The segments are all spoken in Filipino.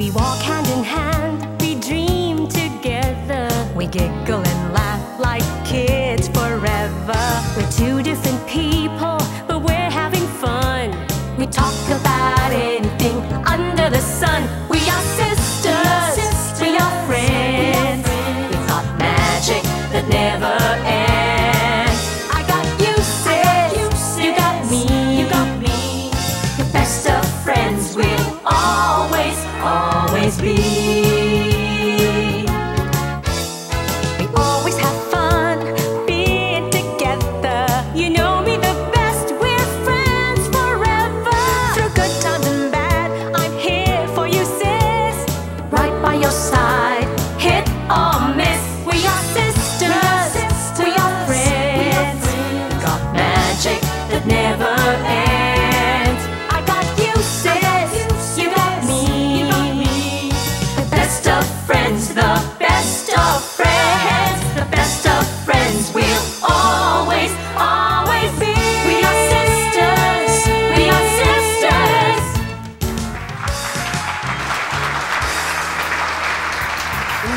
We walk hand in hand, we dream together. We giggle and laugh like kids forever. We're two different people, but we're having fun. We talk about anything under the sun. We are sisters, we are friends. We've got magic that never ends. I got you, sis, you got me, the best of friends we'll always, always be. We always have fun being together. You know me the best, we're friends forever. Through good times and bad, I'm here for you, sis. Right by your side, hit or miss. We are sisters, we are friends. Got magic that never ends. I got you, sis, you got me. The best of friends, the best of friends, the best of friends we'll always, always be. We are sisters, we are sisters. Good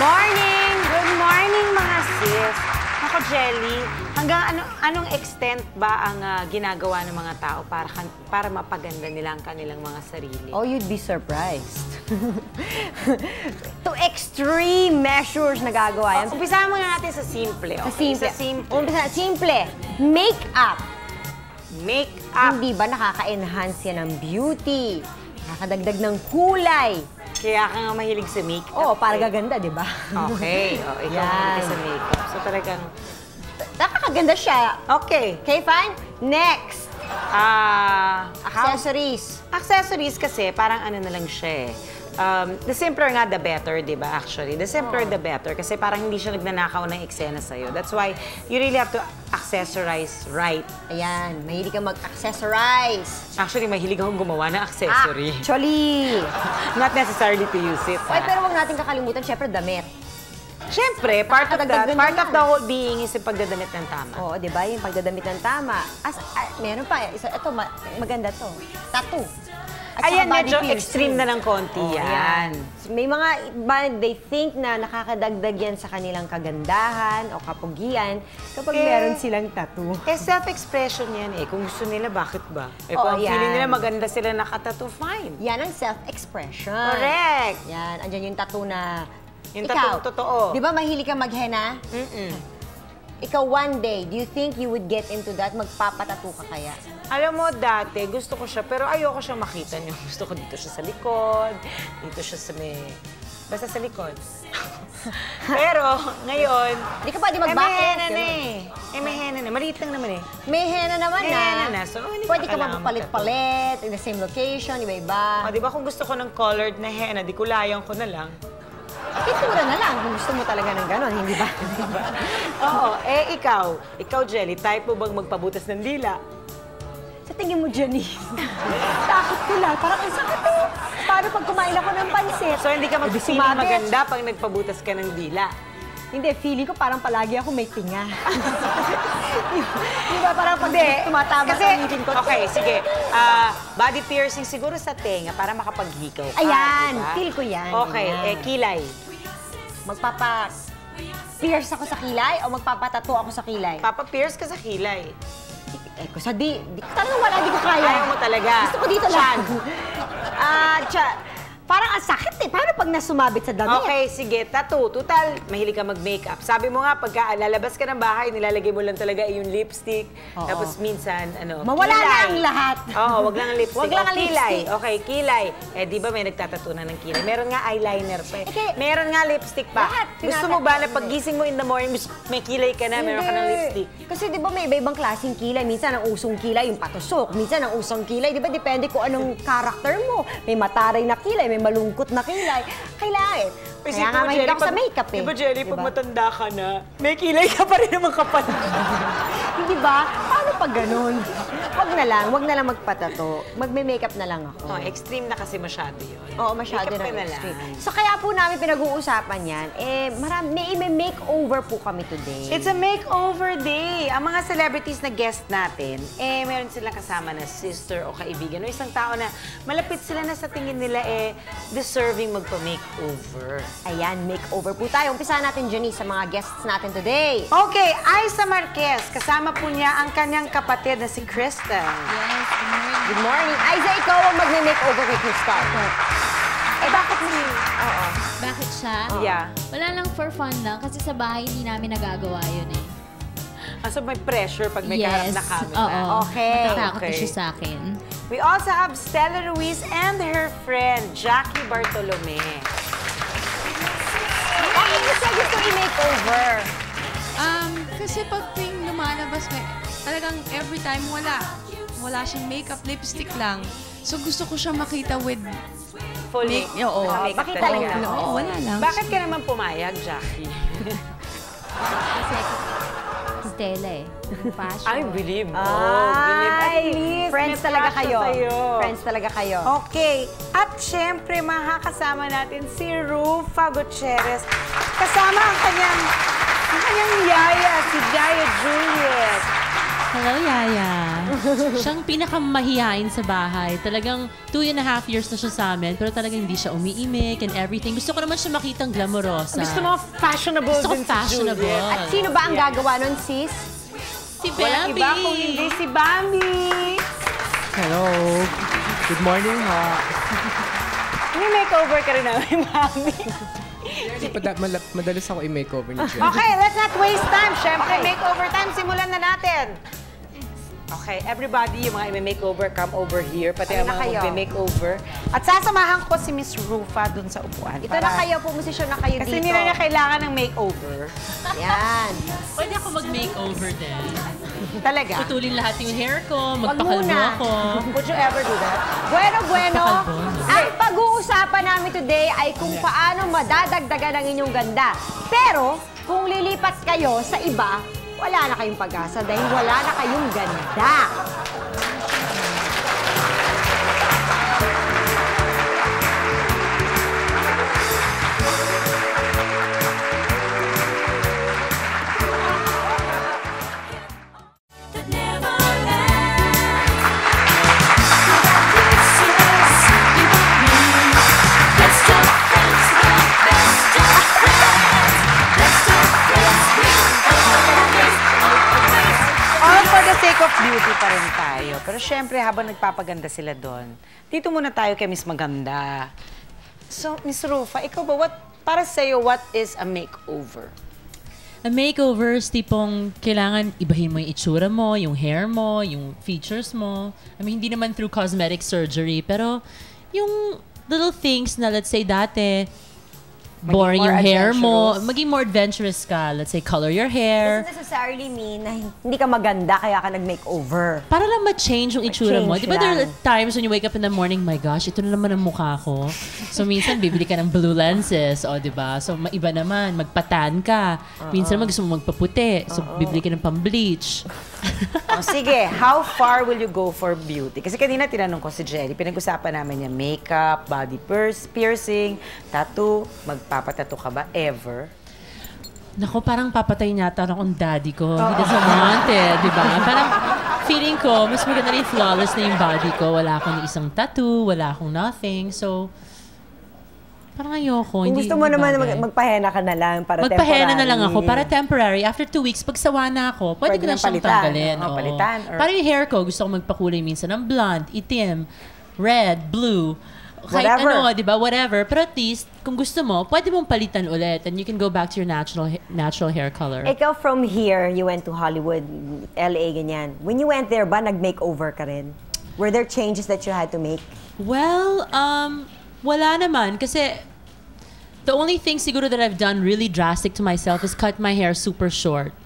morning mga sis. Ako, Jelly, hanggang anong extent ba ang ginagawa ng mga tao para mapaganda nila ang kanilang mga sarili? Oh, you'd be surprised. To extreme measures nagagawa yan. Umpisahan muna natin sa simple. Okay? Sa simple. Sa simple. Umpisa, simple. Make-up. Make-up. Hindi ba nakaka-enhance yan ng beauty? Nakakadagdag ng kulay. Kaya ka nga mahilig sa make-up. Oo, para gaganda, di ba? Okay. Oh, ikaw mahilig ka sa make-up. So talagang... Nakakaganda siya. Okay. Okay, fine? Next. Accessories. Accessories kasi parang ano na lang siya eh. The simpler nga, the better, di ba, actually? The simpler, the better. Kasi parang hindi siya nagnanakaw ng eksena sa'yo. That's why you really have to accessorize right. Ayan, mahilig ka mag-accessorize. Actually, mahilig akong gumawa ng accessory. Actually. Not necessarily to use it. Ay, pero huwag natin kakalimutan, syempre, damit. Siyempre, part of the whole being is yung pagdadamit ng tama. Oo, di ba? Yung pagdadamit ng tama. Meron pa, ito, maganda to. Tattoo. At Ayan, body medyo piercing. extreme na ng konti yan. May mga iba, they think na nakakadagdag yan sa kanilang kagandahan o kapugian kapag meron silang tattoo. Self-expression yan eh. Kung gusto nila, bakit ba? Kung ang feeling nila maganda sila nakatattoo, fine. Yan ang self-expression. Correct. Yan, andyan yung tattoo na... Yung tattoo totoo. Di ba mahilig ka mag-henna? Ikaw one day, do you think you would get into that? Magpapatattoo ka kaya? Alam mo, dati, gusto ko siya, pero ayoko siya makita niyo. Gusto ko dito siya sa likod, dito siya sa may... Basta sa likod. Pero, ngayon... Hindi ka pwede mag-bakit. May henna na eh. May henna na. Maliit lang naman eh. May henna naman na. May henna na. So, pwede ka magpapalit-palit in the same location, iba-iba. O, di ba kung gusto ko ng colored na henna, di kulayang ko na lang. Pintura na lang kung gusto mo talaga ng gano'n, hindi ba? Oo. Ikaw, Jelly, type mo bang magpabutas ng dila? Sa tingin mo, Janice, takot ko lang. Parang ang sakit eh. Paano pag kumain ako ng pansit? So, hindi ka mag-feeling maganda pag nagpabutas ka ng dila? Hindi, feeling ko parang palagi ako may tinga. Di ba parang pag tumatama sa ngipin ko? Okay, sige. Body piercing siguro sa tenga para makapaghikaw ka. Ayan, diba? feel ko yan. Okay, kilay. Magpapa-pierce ako sa kilay o magpapatato ako sa kilay? Papa-pierce ka sa kilay. Ko sa talagang wala, di ko kaya. Ayaw mo talaga. Gusto ko dito lang. Parang ang sakit eh. Paano pag nasumabit sa damit? Okay, sige. Tattoo. Total, mahilig ka mag-makeup. Sabi mo nga, pagka lalabas ka ng bahay, nilalagay mo lang talaga yung lipstick. Tapos minsan, mawala kilay. na ang lahat. Oo, wag lang ang lipstick. Wag lang ang kilay. lipstick. Okay, kilay. Di ba may nagtatattoo na ng kilay? Meron nga eyeliner pa eh. Meron nga lipstick pa. Lahat, gusto mo ba na paggising mo in the morning, may kilay ka na, meron ka ng lipstick? Kasi di ba may iba-ibang klaseng kilay. Minsan ang usong kilay, yung patusok. Minsan ang usong kilay. Di ba depende kung anong karakter mo. May mataray na kilay, may malungkot na kilay. Kailangan. Kaya nga mahilig ako sa makeup eh. Di ba, Jelly, pag matanda ka na, may kilay ka pa rin naman kapal. Hindi ba? Paano pag ganun? Wag na lang magpatato. Magme-makeup na lang ako. Oh, extreme na kasi masyado yun. Oo, masyado Makeup na ka na extreme. lang. So kaya po namin pinag-uusapan yan, may makeover po kami today. It's a makeover day. Ang mga celebrities na guest natin, meron silang kasama na sister o kaibigan o isang tao na malapit sila na sa tingin nila deserving magpa-makeover. Ayan, makeover po tayo. Umpisa natin, Janice, sa mga guests natin today. Okay, Aiza Marquez. Kasama po niya ang kanyang kapatid na si Crystal. Yes, good morning. Good morning. Aiza, ikaw ang magme-makeover kay Crystal. Bakit si... Oo. Bakit siya? Yeah. Wala lang for fun lang kasi sa bahay hindi namin nagagawa yun eh. So may pressure pag may kaharap na camera. Oo. Okay. Matatakot Okay. na siya sa akin. We also have Stella Ruiz and her friend, Jackie Bartolome. Bakit mo siya gusto i-makeover? Kasi pag tuwing lumalabas ka, talagang every time wala siyang makeup, lipstick lang. So gusto ko siya makita with Full make. Oo. Makeup Bakit talaga. talaga? Oo, wala lang. Bakit ka naman pumayag, Jackie? Kasi Stella eh. Fashion. I believe. Believe. At least, friends may talaga passion kayo. sa'yo. Friends talaga kayo. Okay. At syempre, makakasama natin si Rufa Gutierrez. Kasama ang kanyang yaya, si Jaya Juliet. Hello, Yaya. Siyang pinakamahihain sa bahay. Talagang 2.5 years na siya sa amin, pero talagang hindi siya umiimik and everything. Gusto ko naman siya makitang glamorosa. Gusto mo fashionable Gusto ko din si fashionable. Juliet. At sino ba ang gagawa nun, sis? Si Walang Bambi. iba kung hindi si Bambi. Hello. Good morning, ha. May makeover ka rin namin, Bambi. Madalas ako i-makeover ni Jen. Okay, let's not waste time. Syempre, makeover time. Simulan na natin. Okay, everybody, yung mga i-makeover, come over here. Pati Ano ang na kayo? mga mag-makeover. At sasamahan ko si Miss Rufa dun sa upuan. Ito na kayo, pumusisyon na kayo Kasi dito. hindi na niya kailangan ng makeover. Yan. Pwede ako mag-makeover din. Talaga. Putulin lahat yung hair ko, Wag magpakalbo muna. ako. Would you ever do that? Bueno. Pakalbo. Ang pag-uusapan namin today ay kung paano madadagdagan ang inyong ganda. Pero, kung lilipat kayo sa iba, wala na kayong pag-asa dahil wala na kayong ganda. That never ends. You got kisses, you got me. Best of friends, the best of friends. Best of friends, All for the sake of beauty pa rin tayo. Pero syempre, habang nagpapaganda sila doon, dito muna tayo kay Miss Maganda. So, Miss Rufa, ikaw ba, para sa'yo, what is a makeover? A makeover is tipong kailangan ibahin mo yung itsura mo, yung hair mo, yung features mo. I mean, hindi naman through cosmetic surgery, pero yung little things na, let's say, dati, boring more yung hair mo, adventurous. maging more adventurous ka. Let's say, color your hair. Doesn't necessarily mean na hindi ka maganda kaya ka nag-makeover. Para lang ma-change yung itsura mo. Ma-change Di ba there are lang. times when you wake up in the morning, my gosh, ito na naman ang mukha ko. So minsan, bibili ka ng blue lenses. O, di ba? So maiba naman, magpatan ka. Minsan naman gusto mo magpaputi. So bibili ka ng pang-bleach. Sige, how far will you go for beauty? Kasi kanina tinanong ko si Jelly, pinag-usapan namin niya makeup, body piercing, tattoo, magpapatattoo ka ba ever? Nako, parang papatay yata akong daddy ko. He doesn't want it, di ba? Parang feeling ko, mas maganda rin flawless na yung body ko. Wala akong isang tattoo, wala akong nothing. So, parang ayoko. Kung hindi, gusto mo hindi naman, bagay. magpahena ka na lang para Magpahena temporary. na lang ako para temporary. After 2 weeks, pag sawa na ako, pwede Pwede ko na nang siyang palitan. tanggalin. Oo, oo. palitan or- Parang yung hair ko, gusto ko magpakulay minsan ng blonde, itim, red, blue. Kahit Whatever. ano, di ba? Whatever. Pero at least, kung gusto mo, pwede mong palitan ulit and you can go back to your natural hair color. Ikaw from here, you went to Hollywood, LA, ganyan. When you went there ba, nag-makeover ka rin? Were there changes that you had to make? Well, wala naman. Kasi the only thing siguro that I've done really drastic to myself is cut my hair super short.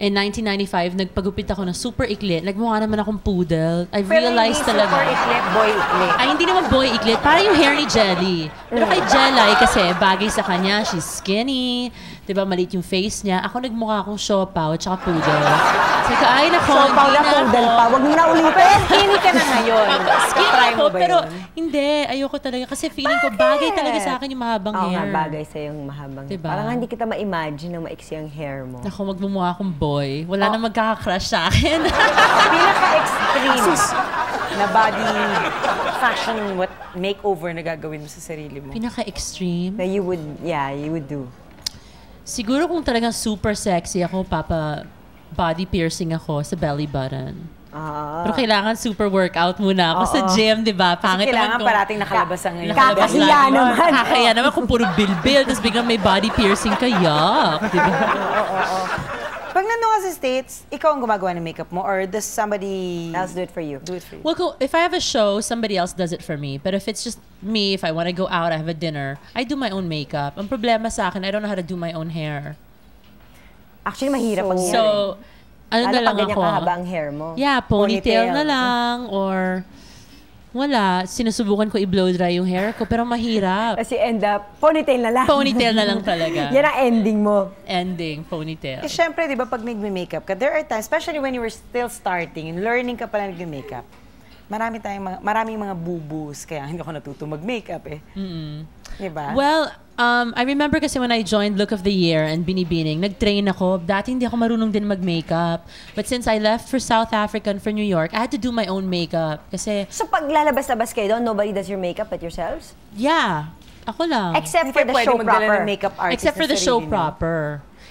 in 1995, nagpagupit ako ng super ikli. Nagmukha naman akong poodle. I Pero realized hindi talaga. super iklit, boy iklit. Ay, hindi naman boy iklit. Parang yung hair ni Jelly. Pero kay Jelly, kasi bagay sa kanya, she's skinny. Diba, maliit yung face niya. Ako nagmukha akong siopaw at saka poodle. Sabi ko, ay nako, So, hindi Paula, na poodle ako. pa. Wag mo na ulitin. Skinny ka na ngayon. Skinny Try ako, mo ba pero yun? hindi. Ayoko talaga. Kasi feeling ko, bagay talaga sa akin yung mahabang Oo nga, hair. bagay sa yung mahabang. Diba? Parang hindi kita ma-imagine na maiksi ang hair mo. Ako, magmumukha akong boy. Wala na magkaka-crush sa akin. Pinaka-extreme na body fashion makeover na gagawin mo sa sarili mo. Pinaka-extreme. Na you would do. Siguro kung talagang super sexy ako, body piercing ako sa belly button. Pero kailangan super workout muna ako sa gym, di ba? Pangit Kailangan naman parating nakalabas ang ngayon. nakalabas Kakahiya lagi. naman. Kakahiya naman kung puro bilbil, tapos biglang may body piercing ka, yuck, di ba? Pag nandun ka sa States, ikaw ang gumagawa ng makeup mo or does somebody Else do it for you. do it for you? Well, if I have a show, somebody else does it for me. But if it's just me, if I want to go out, I have a dinner, I do my own makeup. Ang problema sa akin, I don't know how to do my own hair. Actually, mahirap ang hair. So, ano Lalo na lang pag ganyan ako? kahaba ang hair mo. Yeah, ponytail Ponytail. na lang or wala. Sinusubukan ko i-blow dry yung hair ko pero mahirap. Kasi end up, ponytail na lang. Ponytail na lang talaga. Yan ang ending mo. Ending, ponytail. Eh, syempre, di ba, pag nagme-makeup ka, there are times, especially when you were still starting, learning ka pala nagme-makeup, maraming mga boo-boos, kaya hindi ako natuto mag-makeup eh. Di ba? Well, I remember kasi when I joined Look of the Year and Binibining, nag-train ako. Dati hindi ako marunong din mag-makeup. But since I left for South Africa and for New York, I had to do my own makeup. Kasi, So pag lalabas-labas kayo doon, nobody does your makeup but yourselves? yeah, ako lang. Except Hindi for ka the pwede show magdala proper. ng makeup artist Except for na the show sarili mo. proper.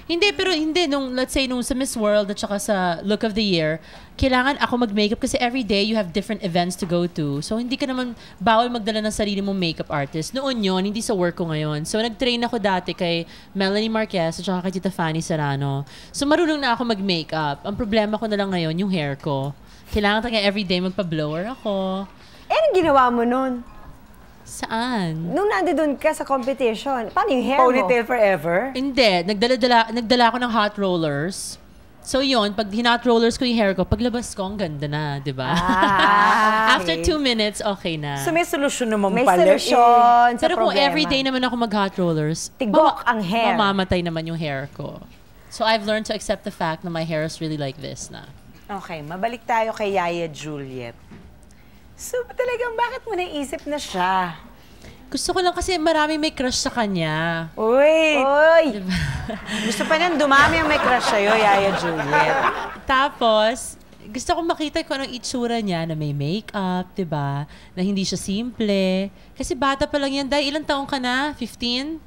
Hindi, pero hindi. Let's say, nung sa Miss World at saka sa Look of the Year, kailangan ako mag-makeup kasi every day you have different events to go to. So, hindi ka naman bawal magdala ng sarili mong makeup artist. Noon yon, hindi sa work ko ngayon. So, nag-train ako dati kay Melanie Marquez at saka kay Tita Fanny Serrano. So, marunong na ako mag-makeup. Ang problema ko na lang ngayon, yung hair ko. Kailangan talaga every day magpa-blower ako. Eh, anong ginawa mo nun? Saan? Nung nandun ka sa competition, paano yung hair Ponytail mo? forever? Hindi. Nagdala ako ng hot rollers. So yun, pag hinot rollers ko yung hair ko, paglabas ko, ang ganda na, di ba? After 2 minutes, okay na. So may solusyon naman May pala. solusyon sa Pero kung problema. everyday naman ako mag-hot rollers, Tigok ang hair. mamamatay naman yung hair ko. So I've learned to accept the fact na my hair is really like this na. Okay, mabalik tayo kay Yaya Juliet. So talagang bakit mo naisip na siya? Gusto ko lang kasi marami may crush sa kanya. Uy! Oy! Gusto pa niyan dumami ang may crush sa'yo, Yaya Juliet. Tapos, gusto ko makita kung anong itsura niya na may makeup, 'di ba? Na hindi siya simple. Kasi bata pa lang yan. Dahil ilang taong ka na? 15?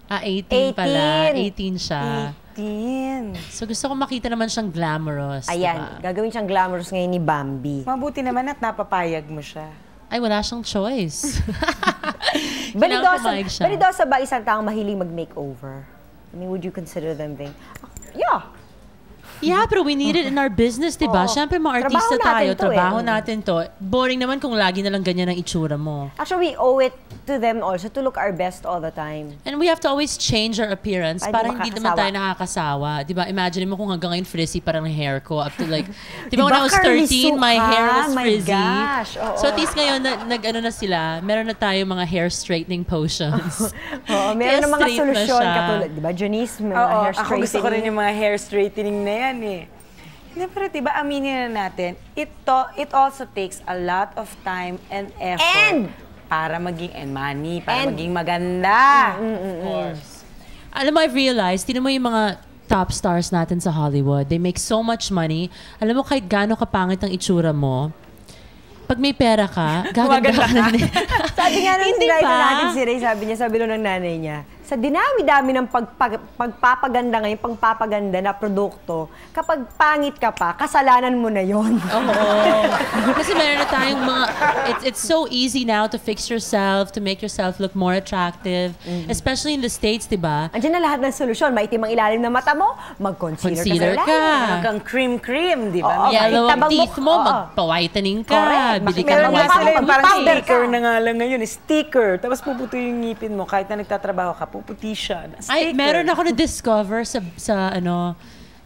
18 pala. 18 siya. 18. So gusto ko makita naman siyang glamorous, Ayan, diba? gagawin siyang glamorous ngayon ni Bambi. Mabuti naman at napapayag mo siya. Ay, wala siyang choice. Balidosa, pumayag siya. balidosa ba isang taong mahilig mag-makeover? I mean, would you consider them being... Yeah. Yeah, pero we need it in our business, diba? Oo. Siyempre, mga Trabaho artista natin tayo, to trabaho eh. natin to. Boring naman kung lagi na lang ganyan ang itsura mo. Actually, we owe it to them also to look our best all the time. And we have to always change our appearance Ay, para di hindi naman makakasawa. tayo nakakasawa. Diba? Imagine mo kung hanggang ngayon frizzy parang hair ko up to like... Diba Diba, when I was 13, my Carly hair was Sue ka? frizzy. My gosh, oo. So at least ngayon, nag-ano na sila, meron na tayo mga hair straightening potions. Oo, meron Kaya ng mga straight na solusyon siya. katulad, di ba, Janice, may mga Oo, hair ako straightening. gusto ko rin yung mga hair straightening na yan eh. Hindi, pero diba, aminin na natin, it also takes a lot of time and effort And para maging, and money, para And- maging maganda. Of course. Alam mo, I've realized, tinan mo yung mga top stars natin sa Hollywood. They make so much money. Alam mo, kahit gaano kapangit ang itsura mo, pag may pera ka, gaganda ka na din. sabi nga nung Hindi writer ba? natin si Ray, sabi ng nanay niya, sa dinami-dami ng pagpapaganda ngayon, pagpapaganda na produkto, kapag pangit ka pa, kasalanan mo na yon. Oo. Kasi meron na tayong mga... It's so easy now to fix yourself, to make yourself look more attractive. Especially in the States, di ba? Andiyan na lahat ng solusyon. Maitim ang ilalim ng mata mo, mag-concealer Concealer ka sa ka. ilalim. Hanggang cream, di ba? Oo, Yellow ang tabang mo- teeth mo, oo. magpa-whitening ka. Correct. Bili ka Meron ng Tabang nga mukha sila mo, yung parang mag-powder sticker ka. na nga lang ngayon. Sticker. Tapos puputo yung ngipin mo. Kahit na nagtatrabaho ka, puputi siya. Ay, Sticker. meron ako na-discover sa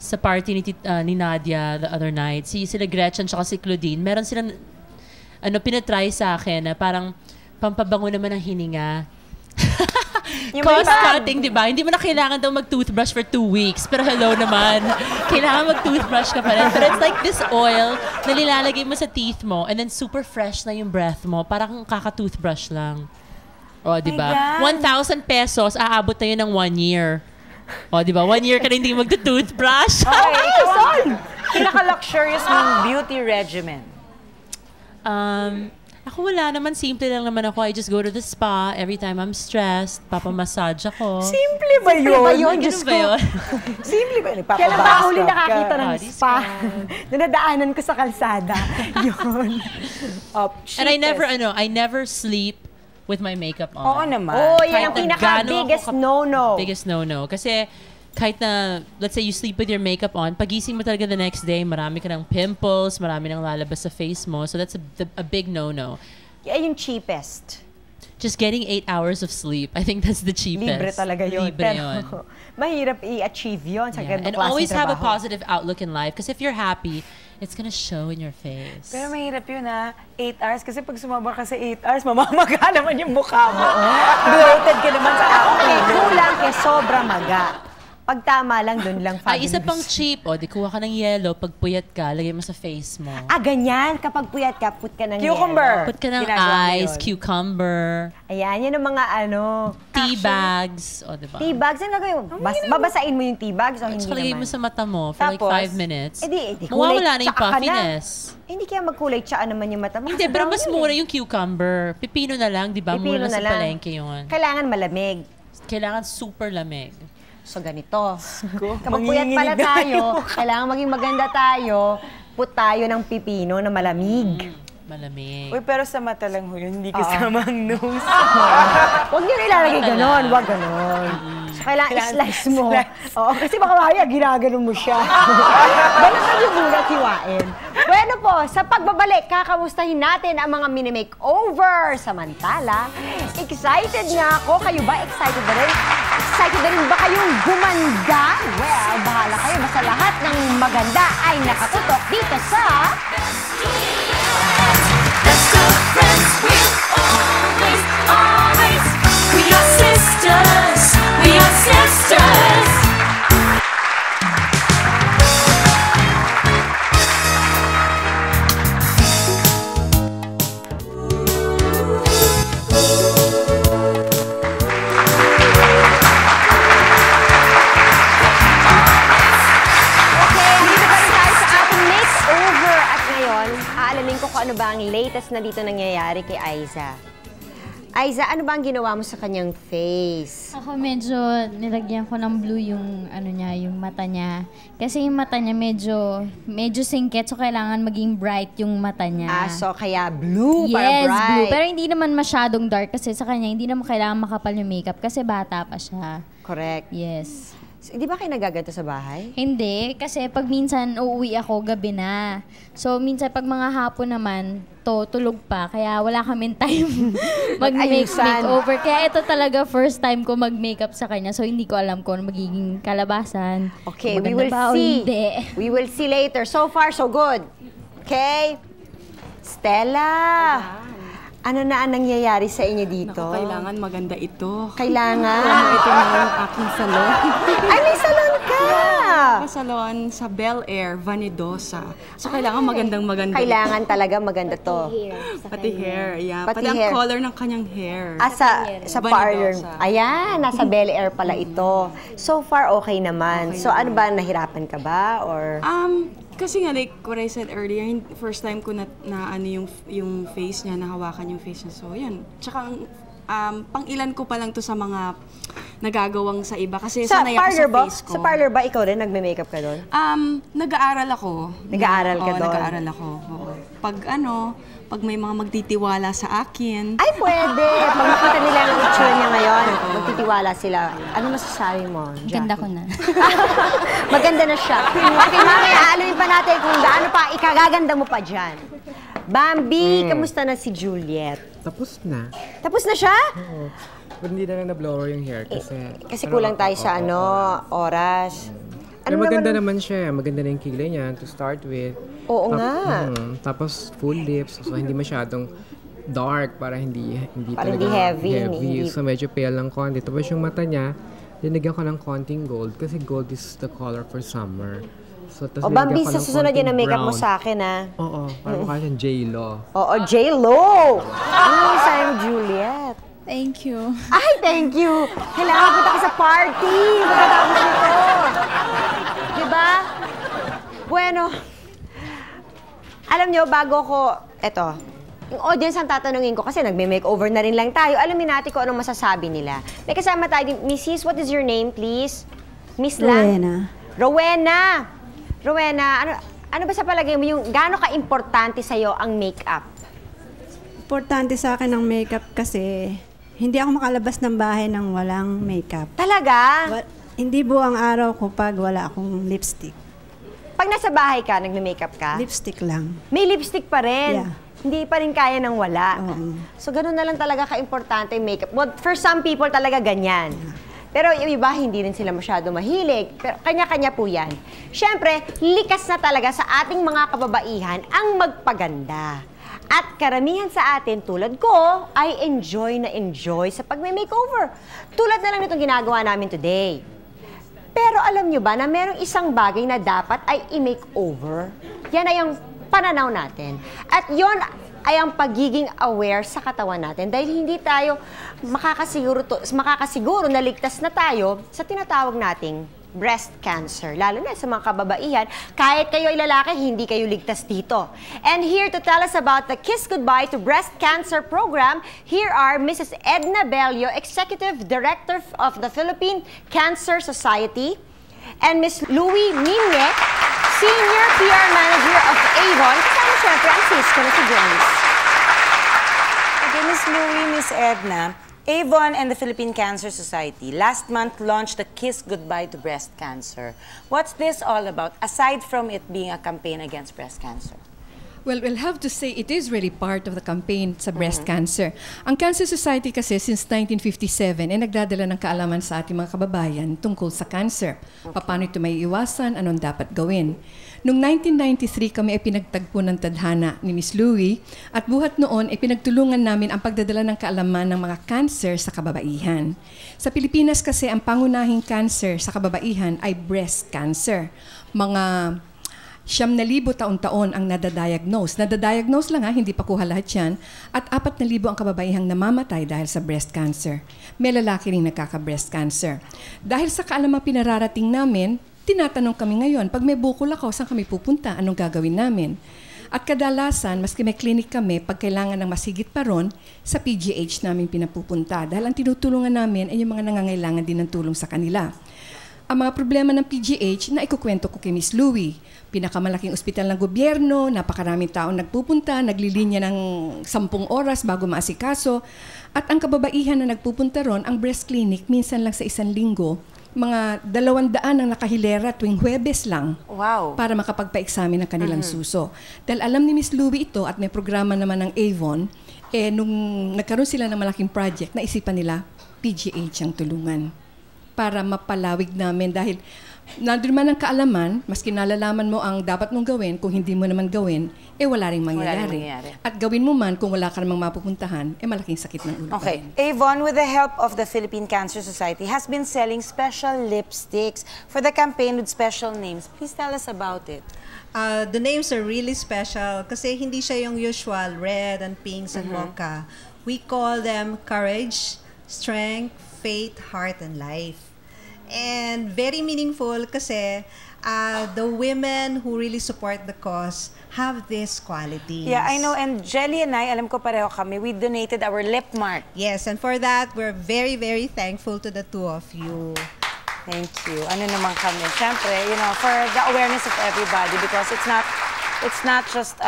sa party ni Nadia the other night, sila Gretchen tsaka si Claudine, meron silang pinatry sa akin na parang pampabango naman ang hininga. Cost cutting, di ba? Hindi mo na kailangan daw mag-toothbrush for 2 weeks. Pero hello naman. Kailangan mag-toothbrush ka pa rin. But it's like this oil na nilalagay mo sa teeth mo and then super fresh na yung breath mo. Parang kaka-toothbrush lang. O, di ba? 1,000 pesos, aabot na yun ng 1 year. O, di ba? 1 year ka na hindi mag-toothbrush. Okay, pinaka-luxurious mong beauty regimen. Ako wala naman. Simple lang naman ako. I just go to the spa every time I'm stressed. Papamassage ako. Simple ba yun? Simple ba yun? Ganun Diyos ba yun? Simple ba yun? Kailan ba ako huli nakakita ng Body spa? Nadadaanan ko sa kalsada. Yun. And I never sleep with my makeup on. Oo naman. Oh, yan Kahit ang na pinaka-biggest no-no. Biggest no-no. Kasi kahit na, let's say you sleep with your makeup on, pagising mo talaga the next day, marami ka ng pimples, marami nang lalabas sa face mo. So that's a big no-no. Yan yung cheapest. Just getting 8 hours of sleep. I think that's the cheapest. Libre talaga yun. Libre yun. Mahirap i-achieve yun sa ganitong And klaseng always have a trabaho. positive outlook in life. Because if you're happy, it's gonna show in your face. Pero mahirap yun 8 hours. Kasi pag sumaba ka sa 8 hours, mamamaga naman yung mukha mo. Bloated ka naman sa Okay, kulang kay sobra maga. Pag tama lang, dun lang Ay, isa fabulous. pang cheap. Di kuha ka ng yellow. Pag puyat ka, lagay mo sa face mo. Ganyan. Kapag puyat ka, put ka ng Cucumber. yellow. Put ka ng Ginagawa mo ice, yun. cucumber, Ayan, yan ang mga tea bags. Diba? tea bags. Ano gagawin mo? Babasain mo yung tea bags o hindi Saka lagay mo naman? sa mata mo for Tapos, like 5 minutes. kulay Mawawala na yung tsaka ka na. puffiness. Hindi kaya magkulay tsaka naman yung mata mo. Hindi, Kasi pero brown mas yun mura eh. yung cucumber. Pipino na lang, di ba? Pipino Mura na sa lang. palengke yun. Kailangan malamig. Kailangan super lamig. So, ganito. Kapag puyat pala tayo, kailangan maging maganda tayo, put tayo ng pipino na malamig. Malamig. Uy, pero sa mata lang ho yun, hindi kasama ang nose. Huwag nyo ilalagay ganon, huwag ganon. So, kailangan i-slice mo. Oo, kasi baka mamaya ginaganon mo siya. Balatan yung muna hiwain. Bueno po, sa pagbabalik, kakamustahin natin ang mga mini-makeover. Samantala, excited nga ako. Kayo ba? Excited ba rin? Excited na rin ba kayong gumanda? Well, bahala kayo. Basta lahat ng maganda ay nakatutok dito sa... Best of friends, we'll always, always. We are sisters. We are sisters. Okay, dito pa rin tayo sa ating makeover. At ngayon, aalamin ko kung ano ba ang latest na dito nangyayari kay Aiza. Aiza, ano ba ang ginawa mo sa kanyang face? Ako medyo nilagyan ko ng blue yung yung mata niya. Kasi yung mata niya medyo singkit, so kailangan maging bright yung mata niya. So kaya blue para Yes, bright. blue. Pero hindi naman masyadong dark kasi sa kanya hindi naman kailangan makapal yung makeup kasi bata pa siya. Correct. Yes. So, di ba kayo nagaganto sa bahay? Hindi, kasi pag minsan uuwi ako, gabi na. So, minsan pag mga hapon naman, tulog pa. Kaya wala kaming time mag-makeover. Kaya ito talaga first time ko mag-makeup sa kanya. So, hindi ko alam kung ano magiging kalabasan. Okay, we Maganda will ba o see. Hindi. We will see later. So far, so good. Okay? Stella! Ano na ang nangyayari sa inyo dito? Naku, kailangan maganda ito. Kailangan? Ito na yung aking salon. Ay, may salon ka! Ang salon sa Bel Air, Vanidosa. So, kailangan magandang-maganda. Kailangan talaga maganda to. Pati hair, yeah. Pati Pati ang hair. color ng kanyang hair. Sa parlor. Vanidosa. Ayan, nasa Bel Air pala ito. So far, okay naman. So ano ba, nahirapan ka ba? Or Kasi nga, like what I said earlier, first time ko na ano yung face niya, nahawakan yung face niya. So, yun. Tsaka, pang ilan ko pa lang to sa mga nagagawang sa iba. Kasi sa sanay ako parlor sa ba? face ko. Sa parlor ba, ikaw rin nagme-makeup ka doon? Nag-aaral ako. Nag-aaral ka doon? Nag-aaral ako. Oo. Pag may mga magtitiwala sa akin, Ay, pwede! Pag makita nila ang itsura niya ngayon, magtitiwala sila. Ano masasabi mo, Jackie? Ganda ko na. Maganda na siya. Okay, mamaya, alamin pa natin kung gaano pa ikagaganda mo pa dyan. Bambi, kamusta na si Juliet? Tapos na. Tapos na siya? Oo. Pero hindi na lang na-blower yung hair kasi... Kasi kulang tayo sa oras. Pero maganda naman siya. Maganda na yung kilay niya to start with. Oo nga. Tapos full lips. So hindi masyadong dark para hindi Para talaga hindi heavy, So medyo pale lang konti. Tapos yung mata niya, linagyan ko ng konting gold kasi gold is the color for summer. So, O, Bambi, sa susunod yan ang makeup mo sa akin, ha? Oo, parang mukha siyang J-Lo. Oo, J-Lo! Sayang Juliet. Thank you. Ay, thank you! Kailangan punta ka sa party! Pagkatapos nito! Diba? Bueno, alam nyo, bago ko, eto, yung audience ang tatanungin ko kasi nagme-makeover na rin lang tayo. Alamin natin kung anong masasabi nila. May kasama tayo, Mrs. What is your name, please? Miss lang? Rowena. Rowena, ano ba sa palagay mo yung gaano ka-importante sa'yo ang makeup? Importante sa akin ang makeup kasi hindi ako makalabas ng bahay nang walang makeup. Talaga? Hindi buong araw ko pag wala akong lipstick. Pag nasa bahay ka, nagme-makeup ka? Lipstick lang. May lipstick pa rin? Yeah. Hindi pa rin kaya ng wala? So, ganun na lang talaga ka-importante yung makeup. Well, for some people talaga ganyan. Pero yung iba, hindi rin sila masyado mahilig. Pero kanya-kanya po yan. Siyempre, likas na talaga sa ating mga kababaihan ang magpaganda. At karamihan sa atin, tulad ko, ay enjoy sa pag-makeover. Tulad na lang nitong ginagawa namin today. Pero alam nyo ba na merong isang bagay na dapat ay i-makeover? Yan ay ang pananaw natin. At yon ay ang pagiging aware sa katawan natin dahil hindi tayo makakasiguro na ligtas na tayo sa tinatawag nating breast cancer. Lalo na sa mga kababaihan, kahit kayo ay lalaki, hindi kayo ligtas dito. And here to tell us about the Kiss Goodbye to Breast Cancer program, here are Mrs. Edna Bello, Executive Director of the Philippine Cancer Society, and Ms. Louie Mine, Senior PR Manager of Avon, kasama siyempre ang sis ko na si Janice. Okay, Ms. Louie, Ms. Edna, Avon and the Philippine Cancer Society last month launched the Kiss Goodbye to Breast Cancer. What's this all about, aside from it being a campaign against breast cancer? Well, we'll have to say it is really part of the campaign sa breast cancer. Ang Cancer Society kasi since 1957 ay nagdadala ng kaalaman sa ating mga kababayan tungkol sa cancer. Paano ito may iwasan, anong dapat gawin. Noong 1993 kami ay pinagtagpo ng tadhana ni Miss Louie at buhat noon ay pinagtulungan namin ang pagdadala ng kaalaman ng mga cancer sa kababaihan. Sa Pilipinas kasi ang pangunahing cancer sa kababaihan ay breast cancer. Mga 9,000 taon-taon ang nadadiagnose. Nadadiagnose lang hindi pa kuha lahat yan. At 4,000 ang kababaihang namamatay dahil sa breast cancer. May lalaki rin nagkaka-breast cancer. Dahil sa kaalamang pinararating namin, tinatanong kami ngayon, pag may bukol ako, saan kami pupunta? Anong gagawin namin? At kadalasan, maski may clinic kami, pag kailangan ng masigit pa ron, sa PGH namin pinapupunta. Dahil ang tinutulungan namin ay yung mga nangangailangan din ng tulong sa kanila. Ang mga problema ng PGH na ikukwento ko kay Miss Louie. Pinakamalaking ospital ng gobyerno, napakaraming taong nagpupunta, naglilinya ng 10 oras bago maasikaso. At ang kababaihan na nagpupunta ron, ang breast clinic, minsan lang sa 1 linggo, mga 200 ang nakahilera tuwing Huwebes lang. Wow. Para makapagpa-examine ng kanilang suso. Dahil alam ni Miss Louie ito at may programa naman ng Avon, nung nagkaroon sila ng malaking project, naisipan nila PGH ang tulungan para mapalawig namin dahil nandun man ang kaalaman, maski nalalaman mo ang dapat mong gawin, kung hindi mo naman gawin, wala ring mangyayari. At gawin mo man, kung wala ka namang mapupuntahan, malaking sakit ng ulo. Okay. Avon, with the help of the Philippine Cancer Society, has been selling special lipsticks for the campaign with special names. Please tell us about it. The names are really special kasi hindi siya yung usual red and pinks and mocha. We call them courage, strength, faith, heart, and life. And very meaningful kasi the women who really support the cause have these qualities. Yeah, I know. And Jelly and I, alam ko pareho kami, we donated our lip mark. Yes, and for that, we're very, very thankful to the two of you. Thank you. Ano naman kami? Siyempre, for the awareness of everybody because it's not just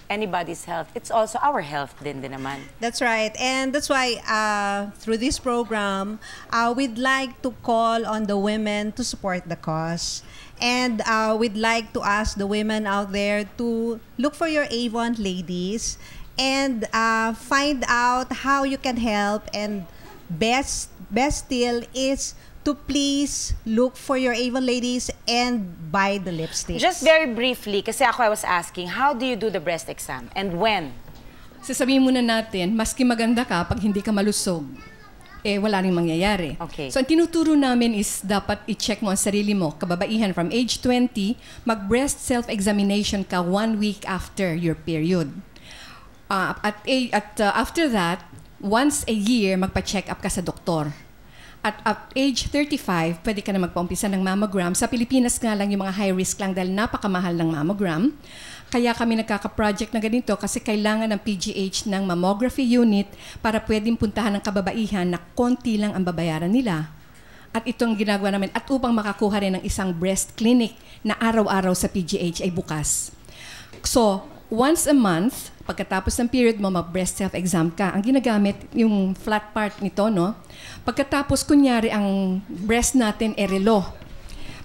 anybody's health. It's also our health din naman. That's right. And that's why through this program, we'd like to call on the women to support the cause. And we'd like to ask the women out there to look for your Avon ladies and find out how you can help. And best still is to please look for your Avon ladies and buy the lipsticks. Just very briefly, kasi I was asking, how do you do the breast exam and when? Sasabihin muna natin, maski maganda ka, pag hindi ka malusog, wala rin mangyayari. Okay. So, ang tinuturo namin is dapat i-check mo ang sarili mo. Kababaihan, from age 20, mag-breast self-examination ka 1 week after your period. After that, once a year, magpa-check up ka sa doktor. At age 35, pwede ka na magpaumpisa ng mammogram. Sa Pilipinas nga lang yung mga high risk lang dahil napakamahal ng mammogram. Kaya kami nagkaka-project na ganito kasi kailangan ng PGH ng mammography unit para pwedeng puntahan ng kababaihan na konti lang ang babayaran nila. At itong ginagawa namin. At upang makakuha rin ng isang breast clinic na araw-araw sa PGH ay bukas. So, once a month, pagkatapos ng period mo, mag-breast self-exam ka. Ang ginagamit, yung flat part nito, no? Pagkatapos, kunyari, ang breast natin relo.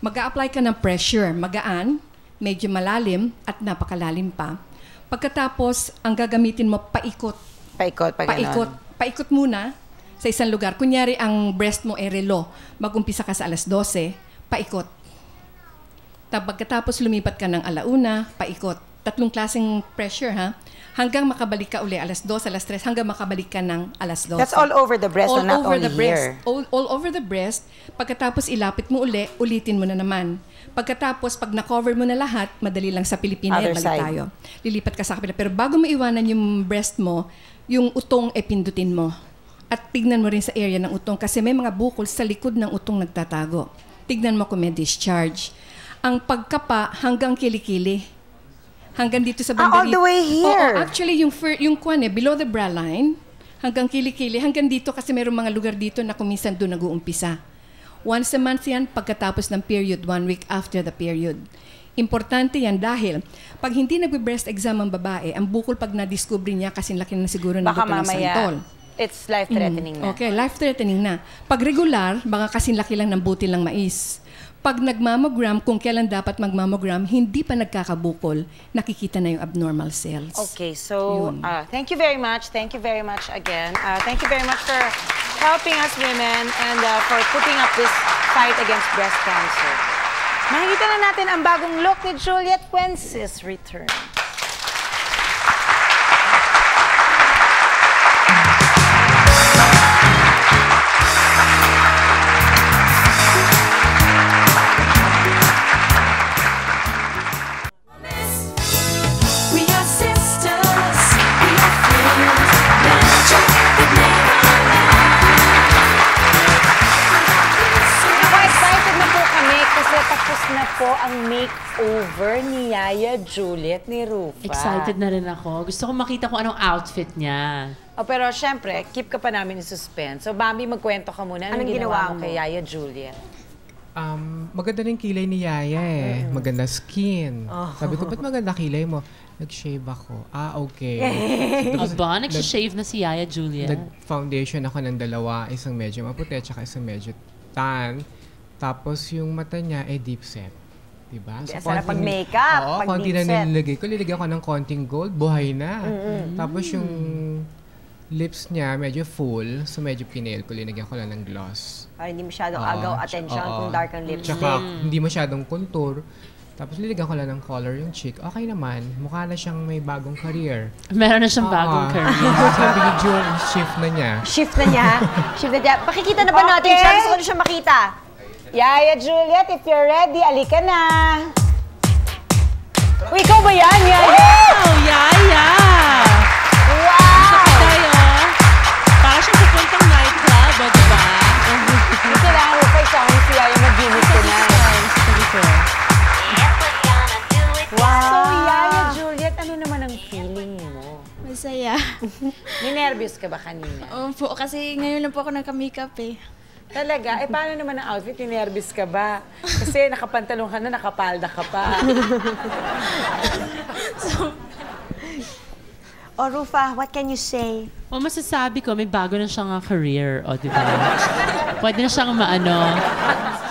Mag-a-apply ka ng pressure, magaan, medyo malalim, at napakalalim pa. Pagkatapos, ang gagamitin mo, paikot. Paikot muna sa isang lugar. Kunyari, ang breast mo relo. Mag-umpisa ka sa alas 12, paikot. Pagkatapos, lumipat ka ng alauna, paikot. 3 klaseng pressure, ha? Hanggang makabalik ka uli, alas 2, alas 3, hanggang makabalik ka ng alas 12. That's all over the breast, all not over only the breast. here. All over the breast. Pagkatapos ilapit mo uli, ulitin mo na naman. Pagkatapos, pag na-cover mo na lahat, madali lang sa Pilipinas, Other balik side. tayo. Lilipat ka sa kapila. Pero bago mo iwanan yung breast mo, yung utong pindutin mo. At tignan mo rin sa area ng utong kasi may mga bukol sa likod ng utong nagtatago. Tignan mo kung may discharge. Ang pagkapa hanggang kilikili. Hanggang dito sa bandang all the way here? Oo, actually, yung below the bra line, hanggang kilikili, hanggang dito kasi mayroong mga lugar dito na kuminsan doon nag-uumpisa. Once a month yan, pagkatapos ng period, 1 week after the period. Importante yan dahil pag hindi nagbe-breast exam ang babae, ang bukol pag na-discover niya kasi laki na siguro ng Baka buto ng santol. it's life-threatening na. Okay, life-threatening na. Pag regular, baka kasing laki lang ng butil ng mais. Pag nagmammogram, kung kailan dapat magmammogram, hindi pa nagkakabukol, nakikita na yung abnormal cells. Okay, so thank you very much. Thank you very much again. Thank you very much for helping us women and for putting up this fight against breast cancer. Makikita na natin ang bagong look ni Juliet Fuentes return. We are sisters, we are friends, magic that never Ako, excited na po kami kasi tapos na po ang makeover ni Yaya Juliet ni Rufa. Excited na rin ako. Gusto ko makita kung anong outfit niya. Oh, pero syempre, keep ka pa namin in suspense. So, Bambi, magkwento ka muna. Anong ginawa mo kay Yaya Juliet? Maganda rin kilay ni Yaya eh. Maganda skin. Sabi ko, ba't maganda kilay mo? Nag-shave ako. Okay. Aba, nag-shave na si Yaya Juliet. Nag-foundation ako ng 2. Isang medyo maputi, tsaka isang medyo tan. Tapos yung mata niya deep set. Diba? So, sarap pag-makeup, Oo, pag konti deep na set. nilagay ko. Nilagay ko ng konting gold, buhay na. Tapos yung lips niya medyo full, so medyo pinail ko. Linagyan ko lang ng gloss. Para hindi masyadong agaw attention kung dark ang lipstick. Tsaka hindi masyadong contour. Tapos nilagyan ko lang ng color yung cheek. Okay naman. Mukha na siyang may bagong career. Meron na siyang bagong career. Sabi ni June, shift na niya. Shift na niya. Shift na niya. Pakikita na ba natin siya? Gusto ko na siya makita. Yaya Juliet, if you're ready, alika na. Uy, ikaw ba yan, Yaya? Wow, Yaya! Wow! Tayo. Para siyang pupuntang nightclub, diba? Kailangan mo pa isama si Yaya mag-gimmick ko na. Wow! So, Yaya Juliet, ano naman ang feeling mo? Masaya. Ninervyos ka ba kanina? Opo, kasi ngayon lang po ako nagka-makeup eh. Talaga? Paano naman ang outfit? Ninervyos ka ba? Kasi nakapantalong ka na, nakapalda ka pa. Rufa, what can you say? O masasabi ko, may bago na siyang career, o diba? Pwede na siyang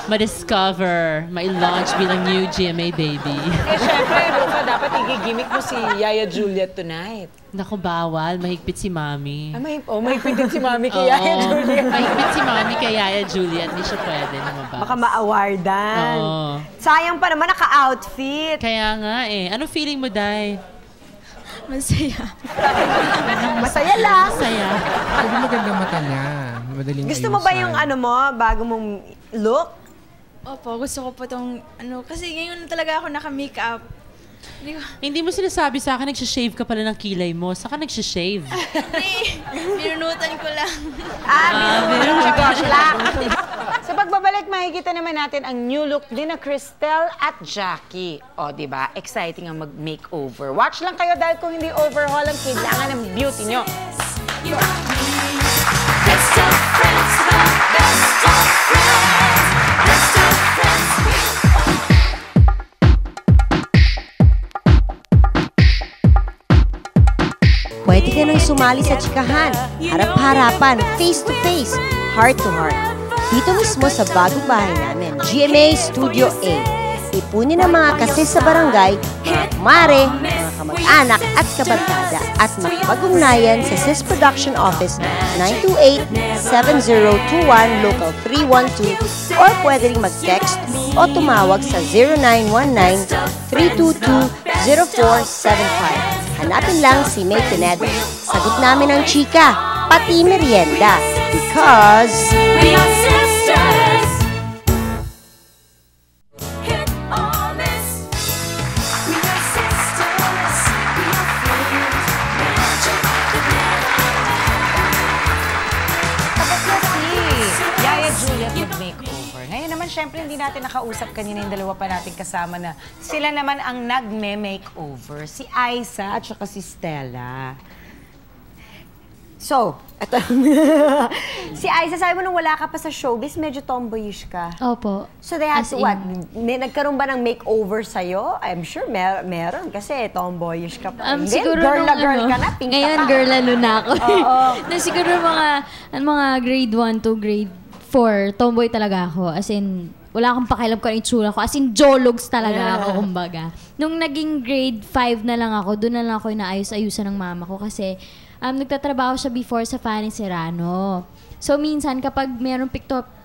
ma-discover, ma-launch bilang new GMA baby. Syempre, Rufa, Dapat igigimik mo si Yaya Juliet tonight. Naku, bawal. Mahigpit si Mami. Mahigpit din si Mami kay Yaya Juliet. Mahigpit si Mami kay Yaya Juliet. Hindi siya pwede lumabas. Baka ma-awardan. Oo. Sayang pa naman, naka-outfit. Kaya nga eh. Anong feeling mo, Day? Masaya. Masaya lang. Masaya. Pero maganda mata niya. Madaling Gusto mo ba ayusan. yung bago mong look? Opo, gusto ko po tong, kasi ngayon talaga ako naka-makeup. Hindi mo sinasabi sa akin, nagsishave ka pala ng kilay mo. Saka nagsishave? Binunutan ko lang. Gosh lang. Sa pagbabalik, makikita naman natin ang new look din na Cristel at Jackie. O, di ba? Exciting ang mag-makeover. Watch lang kayo dahil kung hindi overhaul ang kailangan ng beauty nyo. Best of friends, the best of friends. Best of friends. Pwede ka nang sumali sa chikahan, harap-harapan, face-to-face, heart-to-heart. Dito mismo sa bagong bahay namin, GMA Studio A. Ipunin ang mga kasis sa barangay, mga kumare, mga kamag-anak at kabarkada at makipag-ugnayan sa SIS Production Office 928-7021 Local 312 or pwede rin mag-text o tumawag sa 0919-322-0475. Hanapin lang si May Pinedo. Sagot namin ang chika, pati merienda. Because We are sisters. Hit or miss. We are sisters. We are friends. Magic the Tapos na si Yaya Juliet mag-makeover. Ngayon naman, syempre, hindi natin nakausap kanina yung dalawa pa natin kasama na sila naman ang nagme-makeover. Si Aiza at saka si Stella. So, eto. Si Aiza, sabi mo nung wala ka pa sa showbiz, medyo tomboyish ka. Opo. So they had As to in- what? Nagkaroon ba ng makeover sa'yo? I'm sure meron kasi tomboyish ka pa. Hindi, Siguro girl na nung girl ka na, pink ngayon, ka pa. girl lalo na ako. Oo. Na siguro mga grade 1 to grade 4, tomboy talaga ako. As in, wala akong pakialam kung ano itsura ko. As in, jologs talaga ako, kumbaga. Nung naging grade 5 na lang ako, doon na lang ako inaayos-ayusan ng mama ko kasi nagtatrabaho siya before sa Fanny Serrano. So, minsan, kapag mayroong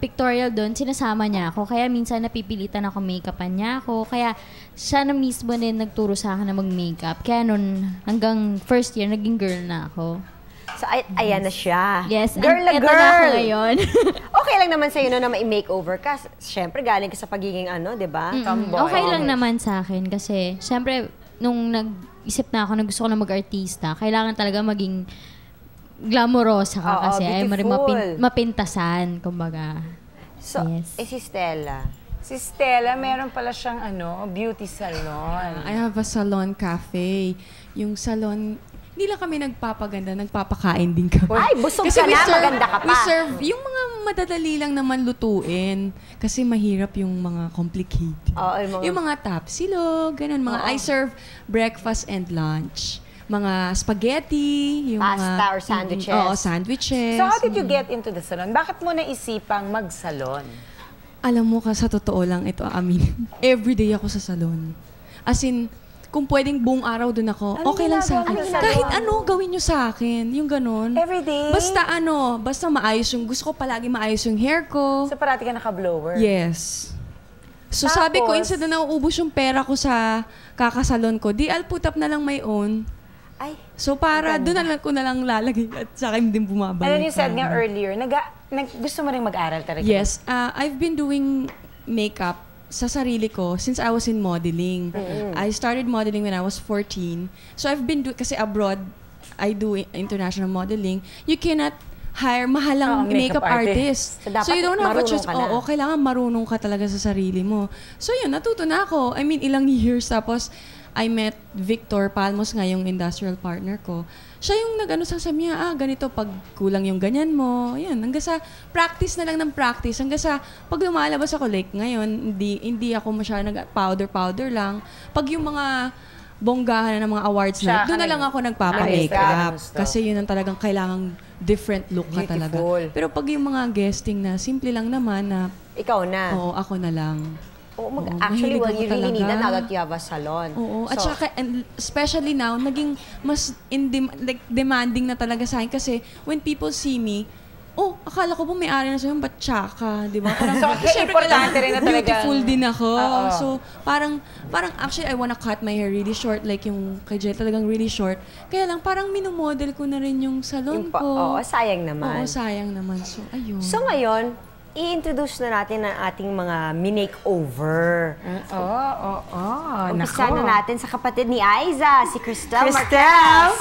pictorial doon, sinasama niya ako. Kaya minsan, napipilitan ako make-upan niya ako. Kaya, siya na mismo din nagturo sa akin na mag-makeup. Kaya nun, hanggang first year, naging girl na ako. So, ayan na siya. Yes, Girl na eto girl. na ako ngayon. Okay lang naman sa'yo no, na ma-makeover ka. Siyempre, galing ka sa pagiging di ba? Tomboy. Okay lang naman sa akin kasi, syempre, nung nag-isip na ako na gusto ko na mag-artista, kailangan talaga maging glamorosa ka Oo, kasi ay beautiful. mapintasan, kumbaga. So, Yes. si Stella. Si Stella, meron pala siyang beauty salon. I have a salon cafe. Yung salon, hindi lang kami nagpapaganda, nagpapakain din kami. Ay, busog ka na, maganda ka pa. We serve yung mga madadali lang naman lutuin. Kasi mahirap yung mga complicated. Oo, yung mga tapsilog, ganun. I serve breakfast and lunch. Mga spaghetti, yung Pasta mga... or sandwiches. Oo, sandwiches. So how did you get into the salon? Bakit mo naisipang mag-salon? Alam mo ka, sa totoo lang, ito amin. Everyday ako sa salon. As in, kung pwedeng buong araw doon ako, okay lang sa akin. Kahit ano, gawin nyo sa akin. Yung ganun. Everyday? Basta maayos yung, gusto ko palagi maayos yung hair ko. So parati ka naka-blower? Yes. So sabi ko, instead na nauubos yung pera ko sa kakasalon ko, I'll put up na lang my own. Ay, so para doon na lang ko na lang lalagay at sa akin din bumabalik. And then you said nga earlier, gusto mo rin mag-aral talaga? Yes. I've been doing makeup sa sarili ko since I was in modeling. I started modeling when I was 14. So I've been kasi abroad, I do international modeling. You cannot hire mahalang makeup artist. So you don't have a choice. Oo, kailangan marunong ka talaga sa sarili mo. So yun, natuto na ako. I mean, ilang years. Tapos, I met Victor Palmos nga, yung industrial partner ko. Siya yung sabi niya, ganito, pag kulang yung ganyan mo, yan, hanggang sa practice na lang ng practice, hanggang sa pag lumalabas ako, like ngayon, hindi ako masyadong nag-powder lang. Pag yung mga bonggahan na ng mga awards na, doon na lang ako nagpapa-makeup. Kasi yun ang talagang kailangang different look ka talaga. Pero pag yung mga guesting na, simple lang naman na, ikaw na. Oo, ako na lang. Actually, well, you really need that now talaga. that you have a salon. Oo. At So, saka, and especially now, naging mas demanding na talaga sa akin kasi when people see me, akala ko po may-ari na sa'yo, ba't tsaka, di ba? Parang, So, syempre, importante rin na talaga. beautiful din ako. Oo. So, parang actually, I wanna cut my hair really short, like yung kay Jel, talagang really short. Kaya lang, parang minumodel ko na rin yung salon ko. sayang naman. Oo, sayang naman. So, ayun. So ngayon, i-introduce na natin ang ating mga mini-makeover. Umpisa na natin sa kapatid ni Aiza, si Cristel Marquez.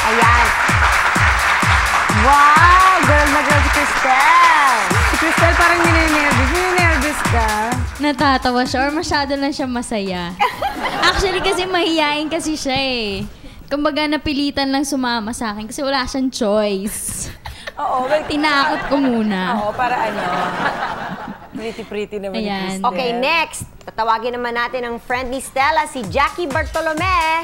Ayan. Wow! Girl na girl si Cristel. Si Cristel parang ninenervous ka. Natatawa siya or masyado lang siya masaya. Actually, kasi mahiyain kasi siya eh. Kumbaga, napilitan lang sumama sa akin kasi wala siyang choice. Oo. Tinakot ko muna. Oo, para ano. Pretty naman. Ayan. Okay, next. Tatawagin naman natin ang friend ni Stella, si Jackie Bartolome.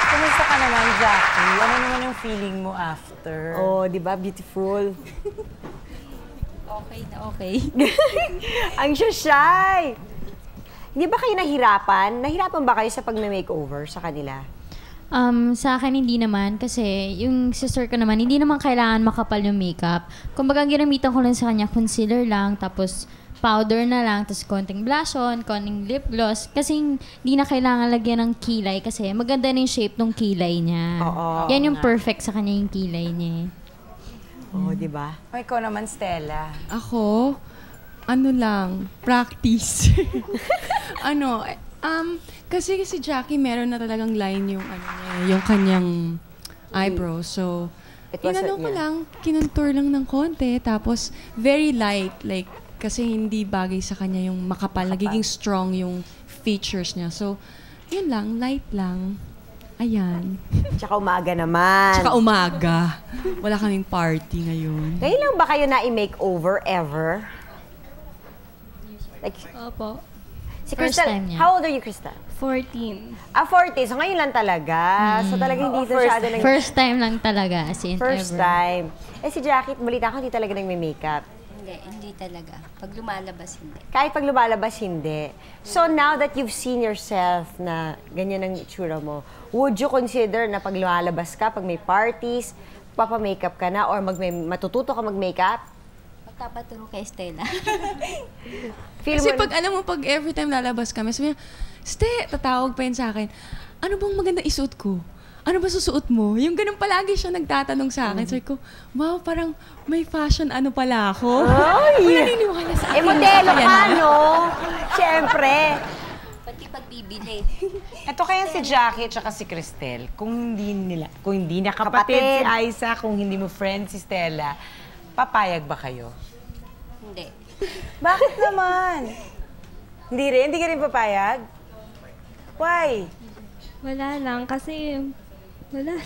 Kumusta ka naman, Jackie? Ano naman yung feeling mo after? Di ba? Beautiful. Okay na okay. Ang shy. Hindi ba kayo nahirapan? Nahirapan ba kayo sa pag-makeover sa kanila? Sa akin, hindi naman. Kasi yung sister ko naman, hindi naman kailangan makapal yung makeup. Kumbaga, ginamitan ko lang sa kanya concealer lang, tapos powder na lang, tapos konting blush on, konting lip gloss. Kasi hindi na kailangan lagyan ng kilay kasi maganda na yung shape ng kilay niya. Yan yung perfect sa kanya yung kilay niya. Di ba? O, ikaw naman, Stella. Ako, ano lang, practice. Kasi si Jackie meron na talagang line yung yung kanyang eyebrow. So, inano ko lang, kinontour lang ng konti, tapos very light, like, kasi hindi bagay sa kanya yung makapal, nagiging strong yung features niya. So, yun lang, light lang. Ayan. Tsaka umaga naman. Tsaka umaga. Wala kaming party ngayon. Ngayon lang ba kayo na i-makeover ever? Like, Opo. si First Cristel, time niya. how old are you, Cristel? 14. 40. So ngayon lang talaga. So talagang hindi ito siya First time lang talaga, as in First ever. time. Si Jackie, balita ko, hindi talaga nagme-makeup. Hindi talaga. Pag lumalabas, hindi. Kahit pag lumalabas, hindi. So now that you've seen yourself na ganyan ang itsura mo, would you consider na pag lumalabas ka, pag may parties, papamakeup ka na or matututo ka mag-makeup? Magpapaturo kay Stella. Kasi pag alam mo, pag every time lalabas kami, sabi niya, Ste, tatawag pa yun sa akin, ano bang maganda isuot ko? Ano ba susuot mo? Yung ganun palagi siya nagtatanong sa akin. Sabi ko, wow, parang may fashion ano pala ako. Ay! Naniniwala sa akin. Modelo ka, no? Siyempre. Pati pagbibili. Ito kaya si Jackie at si Cristel, kung hindi na kapatid si Aiza, kung hindi mo friend si Stella, papayag ba kayo? Hindi. Bakit naman? Hindi rin? Hindi ka rin papayag? Why? Wala lang kasi wala.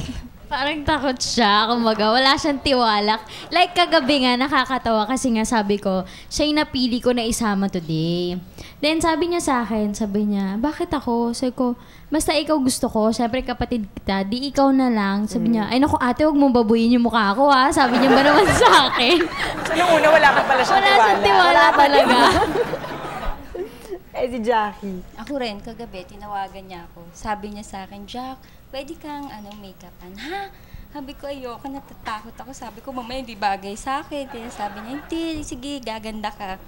Parang takot siya, kumbaga. Wala siyang tiwala. Like kagabi nga, nakakatawa kasi nga sabi ko, siya yung napili ko na isama today. Then sabi niya sa akin, sabi niya, bakit ako? Sabi ko, basta ikaw gusto ko, syempre kapatid kita, di ikaw na lang. Sabi niya, ay naku ate, huwag mong babuyin yung mukha ko ha. Sabi niya ba naman sa akin? So nung una, wala ka pala siyang tiwala. Wala siyang tiwala talaga. Si Jackie. Ako rin, kagabi, tinawagan niya ako. Sabi niya sa akin, Jack, pwede kang make-upan. Ha? Sabi ko, ayoko, natatakot ako. Sabi ko, mamaya hindi bagay sa akin. Kaya sabi niya, hindi, sige, gaganda ka.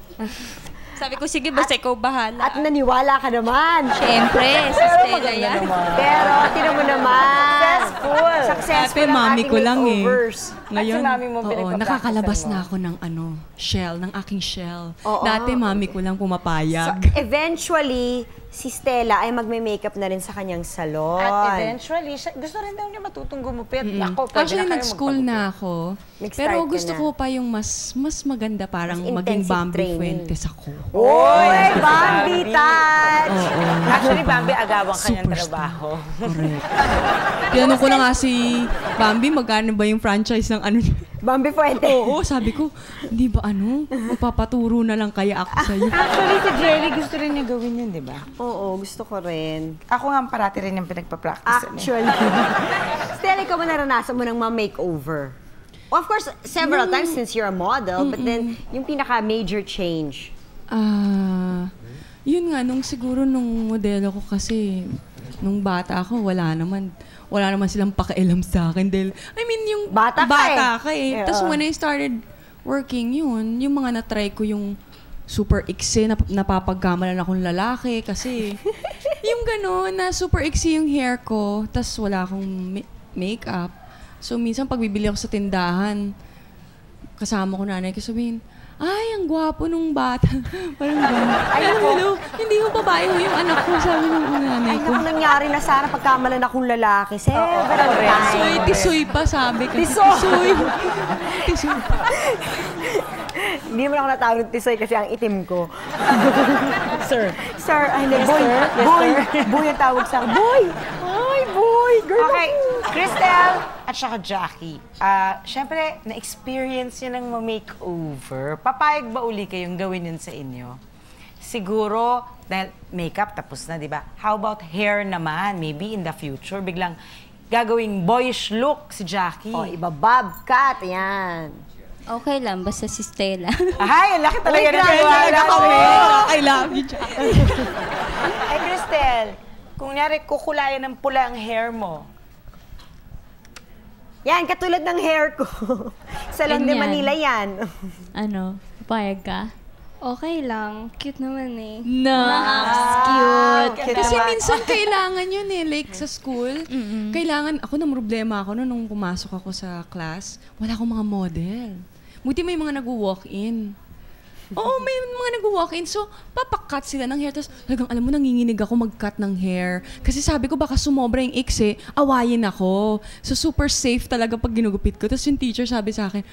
Sabi ko, sige, basta ikaw bahala. At naniwala ka naman. Siyempre, sa Stella yan. Pero, tinan mo naman. Ate, Successful ang mami ating ko lang eh. makeovers. Ngayon, At si mami mo, oo, pinagpapracticean nakakalabas mo. na ako ng shell, ng aking shell. Oo. Dati, mami ko lang So, pumapayag. eventually, si Stella ay magme-makeup na rin sa kanyang salon. At eventually, gusto rin daw niya matutong gumupit. Ako, pwede Actually, na kayo nag-school na ako. Nag-start Pero ka gusto na. ko pa yung mas maganda, parang Mas maging intensive Bambi training. Fuentes ako. Oy, Bambi touch! Actually, Bambi, agawang kanyang Superstar. trabaho. Correct. Tinanong ko na nga si Bambi, magkano ba yung franchise ng ano niya? Bambi Fuente. Oo, sabi ko, hindi ba magpapaturo na lang kaya ako sa'yo. Actually, si Jelly gusto rin niya gawin yun, di ba? Oo, gusto ko rin. Ako nga parati rin yung pinagpa-practice. Actually. Stella, ikaw ba naranasan mo ng ma-makeover? Of course, several times since you're a model, but then yung pinaka-major change. Yun nga, siguro nung modelo ko kasi, nung bata ako, wala naman silang pakialam sa akin dahil, I mean, yung bata ka eh. Tapos when I started working, yung mga na-try ko yung super iksi, napapagkamalan akong lalaki kasi yung gano'n na super iksi yung hair ko, tapos wala akong makeup. So, minsan pag bibili ako sa tindahan, kasama ko nanay ko sabihin, ay, ang gwapo nung bata. Parang gano'n. Ay, hindi mo babae mo yung anak ko, sabi ng nanay ko. Ay, naku, nangyari na sana pagkamalan akong lalaki. Several times. Tisoy pa, sabi ka. Tisoy! Tisoy pa. Hindi mo na ako natawag ng tisoy kasi ang itim ko. Sir. Sir, ay, boy. Boy. Boy ang tawag sa akin. Boy! Ay, boy! Girl Okay, ako. Cristel at saka Jackie. Siyempre, na-experience yun ng ma-makeover. Papayag ba uli kayong gawin yun sa inyo? Siguro, dahil makeup tapos na, di ba? How about hair naman? Maybe in the future, biglang gagawing boyish look si Jackie. Oh, iba bobcat, yan. Okay lang, basta si Stella. Ay, ang laki talaga Uy, ng grabe tiwala talaga ko. kami. I love you, Jackie. Ay, Cristel, kung nyari kukulayan ng pula ang hair mo, yan, katulad ng hair ko. Sa London, Ganyan. Manila yan. Papayag ka? Okay lang. Cute naman eh. Cute. Kasi minsan kailangan yun eh. Like sa school, kailangan, ako nang problema ako nung pumasok ako sa class, wala akong mga model. Buti may mga nag-walk-in. Oo, may mga nag-walk-in. So, papakat sila ng hair. Tapos, talagang alam mo, nanginginig ako mag-cut ng hair. Kasi sabi ko, baka sumobra yung iksi, awayin ako. So, super safe talaga pag ginugupit ko. Tapos yung teacher sabi sa akin,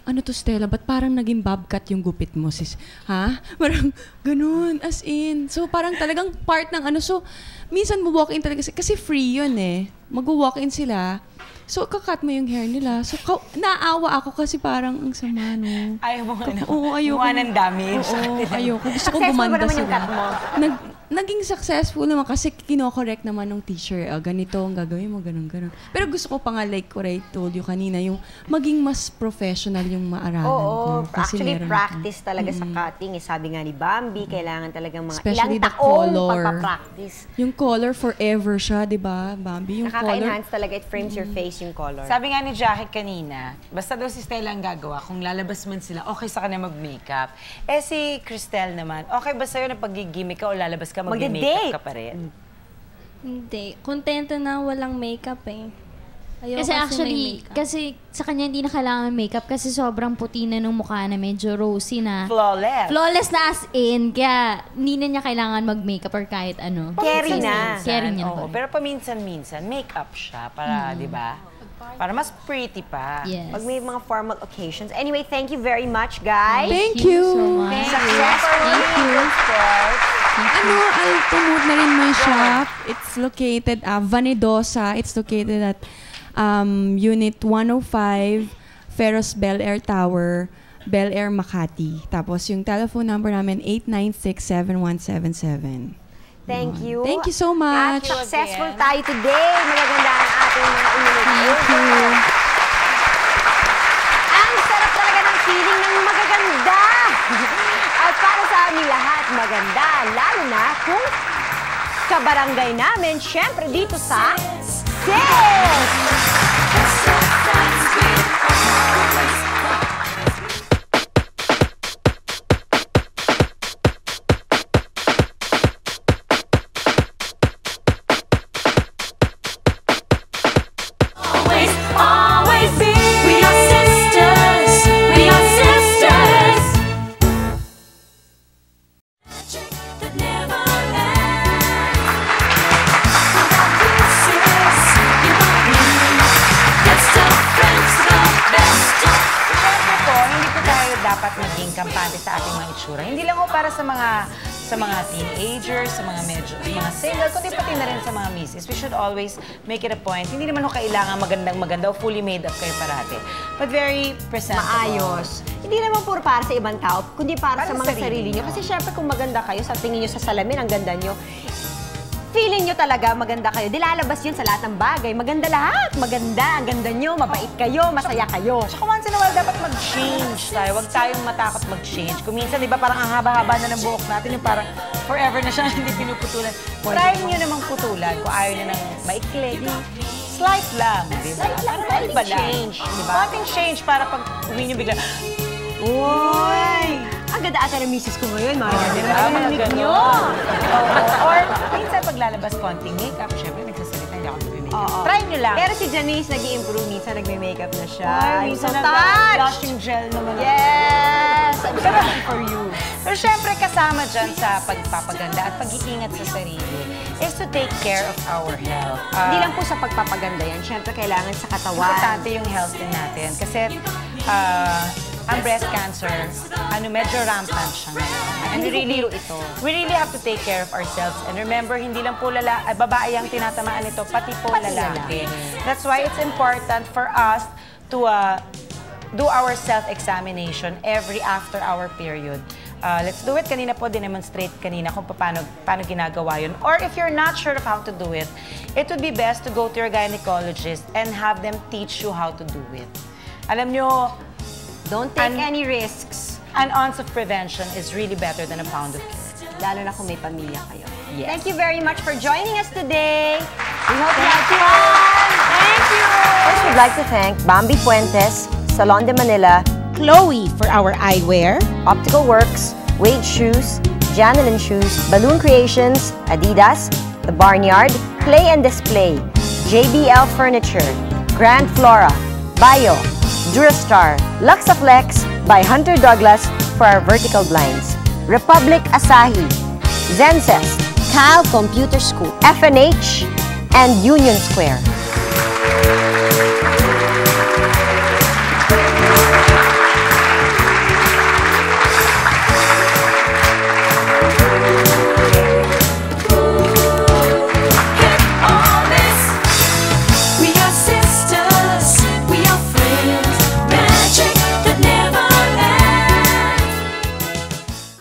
ano to, Stella, ba't parang naging bobcat yung gupit mo, sis? Ha? Parang ganun, as in. So, parang talagang part ng ano. So, minsan mo-walk-in talaga. Kasi free yun eh. Mag-walk-in sila. So, kakat mo yung hair nila. So, naawa ako kasi parang ang sama, no? ayaw mo ano? Oo, ayoko. Gawa ng damage. Oo, ayoko. Gusto ko Successful ba gumanda naman yung sila. cut mo? Naging successful naman kasi kino-correct naman ng teacher. Ganito ang gagawin mo, ganun. Pero gusto ko pa nga, like what I told you kanina, yung maging mas professional yung maaralan ko. Oo, Kasi actually meron practice talaga sa cutting. Sabi nga ni Bambi, kailangan talagang mga Especially ilang the taong color. pagpa-practice. Yung color forever siya, di ba, Bambi? Yung color. Nakaka-enhance talaga, it frames your face yung color. Sabi nga ni Jackie kanina, basta daw si Stella ang gagawa, kung lalabas man sila, okay sa kanya mag-makeup. Eh si Cristel naman, okay ba sa'yo na pag-gimmick ka o lalabas ka, mag-makeup ka pa rin? Hindi. Kontento na walang makeup eh. Ayoko Kasi actually, may makeup. kasi sa kanya hindi na kailangan makeup kasi sobrang puti na nung mukha na medyo rosy na. Flawless. Flawless na as in, kaya hindi na niya kailangan mag-makeup or kahit ano. Carry na. Carry niya Oo, pa. pero paminsan-minsan, makeup siya para, di ba? Para mas pretty pa. Yes. Pag may mga formal occasions. Anyway, thank you very much, guys. Thank you. so much. Success for you. I'll promote na rin my shop. It's located, Vanidosa. It's located at Unit 105, Ferros Bel Air Tower, Bel Air, Makati. Tapos yung telephone number namin, 896-7177. Thank you. Thank you so much. At successful tayo today. Magaganda ang ating mga Thank you. Ang sarap talaga ng feeling ng magaganda. At para sa aming lahat, maganda. Lalo na kung kabarangay namin, syempre dito sa Sis! Always be. We are sisters. We are sisters. Magic that never ends. Without kisses, you won't be. Best of friends, the best of. Siyempre po, hindi po tayo dapat maging kampante sa ating mga itsura. Hindi lang po para sa mga sa mga teenagers, sa mga mga single, kundi pati na rin sa mga misis. We should always make it a point. Hindi naman kailangan magandang-maganda o fully made up kayo parati. But very presentable. Maayos. Hindi naman puro para sa ibang tao, kundi para sa mga sarili nyo. Kasi syempre kung maganda kayo, sa tingin nyo sa salamin, ang ganda nyo, feeling nyo talaga maganda kayo. Dilalabas yun sa lahat ng bagay. Maganda lahat. Maganda. Ang ganda nyo. Mabait kayo. Masaya kayo. Tsaka once in a while, dapat mag-change tayo. Huwag tayong matakot mag-change. Kung minsan, di ba, parang ang haba-haba na ng buhok natin, yung parang forever na siya hindi pinuputulan. Try nyo namang putulan kung ayaw nyo nang maikli. Slight lang, di ba? Konting change, di ba? Konting change para pag uwi nyo bigla, Uy! Ang ganda ata ng misis ko ngayon, mga diba? Mga ganon. Or minsan paglalabas konting makeup, syempre nagsasalita, hindi ako nagme-makeup. Try nyo lang. Pero si Janice nag-i-improve, minsan nagme-makeup na siya. Minsan so blushing gel naman. Yes! Pero for you. Pero syempre kasama dyan sa pagpapaganda at pag-iingat sa sarili is to take care of our health. Hindi lang po sa pagpapaganda yan. Syempre kailangan sa katawan. Importante yung health din natin. Kasi ang breast cancer, medyo rampant siya ngayon. And we really have to take care of ourselves. And remember, hindi lang po babae ang tinatamaan nito, pati po lalaki. That's why it's important for us to do our self-examination after our period. Let's do it. Kanina po, dinemonstrate kanina kung paano ginagawa yun. Or if you're not sure of how to do it, it would be best to go to your gynecologist and have them teach you how to do it. Alam nyo, don't take any risks. An ounce of prevention is really better than a pound of cure. Lalo na kung may pamilya kayo. Yes. Thank you very much for joining us today. We hope you had fun. Thank you. First, we'd like to thank Bambi Fuentes, Salon de Manila, Chloe for our eyewear, Optical Works, Wade Shoes, Janelin Shoes, Balloon Creations, Adidas, The Barnyard, Play and Display, JBL Furniture, Grand Flora, Bio, Durastar, Luxaflex by Hunter Douglas for our vertical blinds, Republic Asahi, Zenses, Cal Computer School, FNH, and Union Square.